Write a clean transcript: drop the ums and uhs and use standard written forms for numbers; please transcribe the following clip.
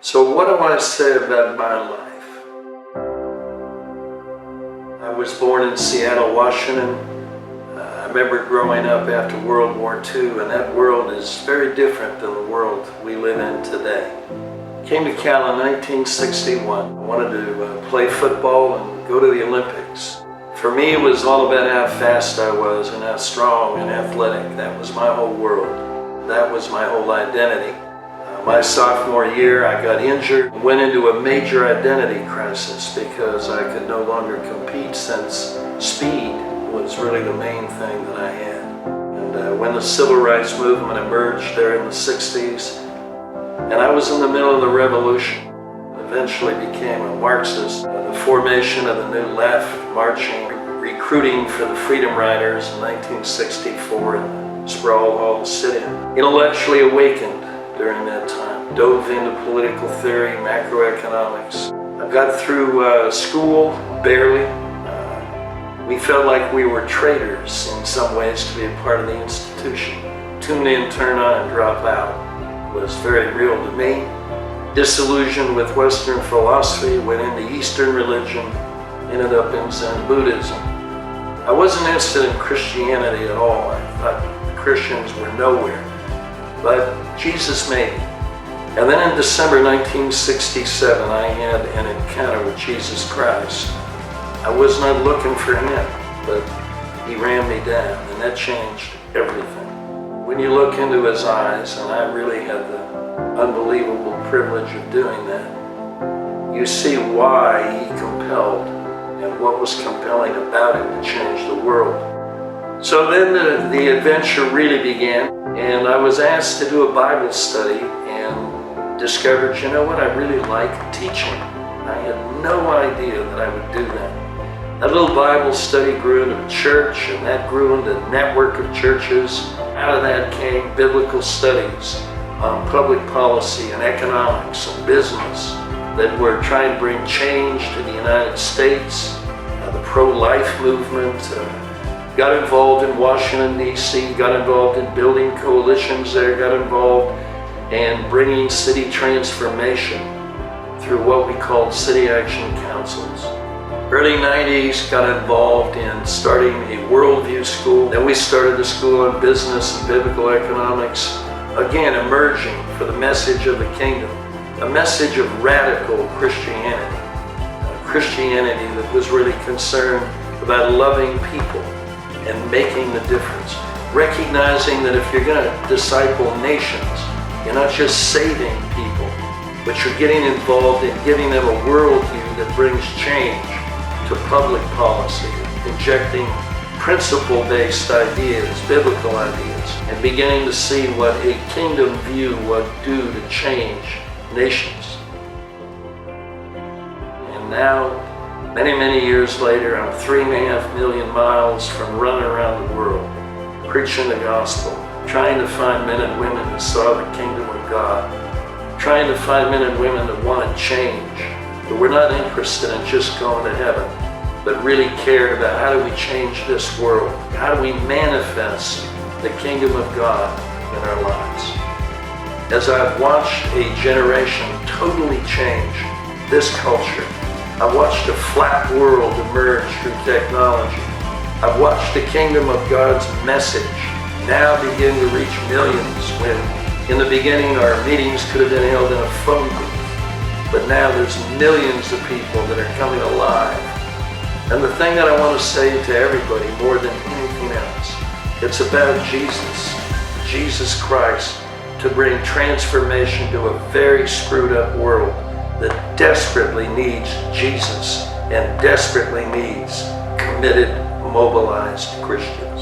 So what do I say about my life? I was born in Seattle, Washington. I remember growing up after World War II, and that world is very different than the world we live in today. Came to Cal in 1961. I wanted to play football and go to the Olympics. For me, it was all about how fast I was and how strong and athletic. That was my whole world. That was my whole identity. My sophomore year, I got injured, went into a major identity crisis because I could no longer compete since speed was really the main thing that I had. And when the civil rights movement emerged there in the 60s, and I was in the middle of the revolution, eventually became a Marxist. The formation of the New Left, marching, recruiting for the Freedom Riders in 1964 in Sprawl Hall Sit-In. Intellectually awakened during that time, dove into political theory, macroeconomics. I got through school, barely. We felt like we were traitors in some ways to be a part of the institution. Tune in, turn on, and drop out was very real to me. Disillusioned with Western philosophy, went into Eastern religion, ended up in Zen Buddhism. I wasn't interested in Christianity at all. I thought Christians were nowhere. But Jesus made me. And then in December 1967, I had an encounter with Jesus Christ. I was not looking for him, but he ran me down, and that changed everything. When you look into his eyes, and I really had the unbelievable privilege of doing that, you see why he compelled and what was compelling about him to change the world. So then the adventure really began, and I was asked to do a Bible study and discovered, you know what, I really like teaching. I had no idea that I would do that. That little Bible study grew into a church, and that grew into a network of churches. Out of that came biblical studies on public policy and economics and business that were trying to bring change to the United States, the pro-life movement. Got involved in Washington, D.C., got involved in building coalitions there, got involved in bringing city transformation through what we called city action councils. Early 90s, got involved in starting a worldview school. Then we started a school on business and biblical economics, again emerging for the message of the kingdom, a message of radical Christianity, a Christianity that was really concerned about loving people and making the difference. Recognizing that if you're going to disciple nations, you're not just saving people, but you're getting involved in giving them a worldview that brings change to public policy, injecting principle-based ideas, biblical ideas, and beginning to see what a kingdom view would do to change nations. And now, many years later, I'm 3.5 million miles from running around the world, preaching the gospel, trying to find men and women that saw the kingdom of God, trying to find men and women that want to change, but we're not interested in just going to heaven, but really cared about how do we change this world? How do we manifest the kingdom of God in our lives? As I've watched a generation totally change this culture, I've watched a flat world emerge through technology. I've watched the kingdom of God's message now begin to reach millions when in the beginning our meetings could have been held in a phone booth. But now there's millions of people that are coming alive. And the thing that I want to say to everybody more than anything else, it's about Jesus Christ, to bring transformation to a very screwed up world that desperately needs Jesus and desperately needs committed, mobilized Christians.